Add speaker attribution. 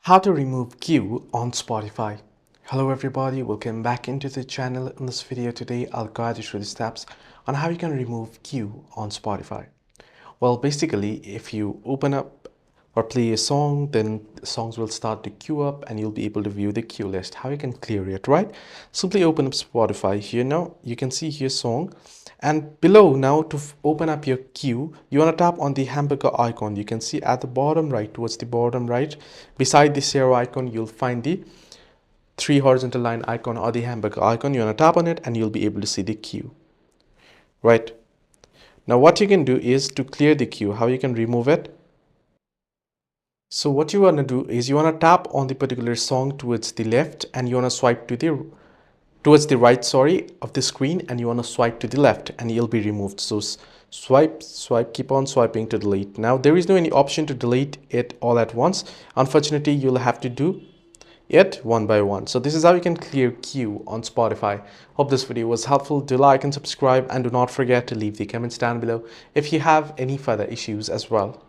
Speaker 1: How to remove queue on Spotify. Hello everybody, welcome back into the channel. In this video today, I'll guide you through the steps on how you can remove queue on Spotify. Well, basically, if you open up or play a song, then the songs will start to queue up and you'll be able to view the queue list. How you can clear it, right? Simply open up Spotify. Here now, you can see here song. And below now to open up your queue, you want to tap on the hamburger icon. You can see at the bottom right, towards the bottom right, beside the arrow icon, you'll find the three horizontal line icon or the hamburger icon. You want to tap on it and you'll be able to see the queue, right? Now what you can do is to clear the queue, how you can remove it. So what you want to do is you want to tap on the particular song towards the left and you want to swipe to the towards the right, of the screen, and you want to swipe to the left and you'll be removed. So swipe, keep on swiping to delete. Now there is no any option to delete it all at once. Unfortunately, you'll have to do it one by one. So this is how you can clear queue on Spotify. Hope this video was helpful. Do like and subscribe, and do not forget to leave the comments down below if you have any further issues as well.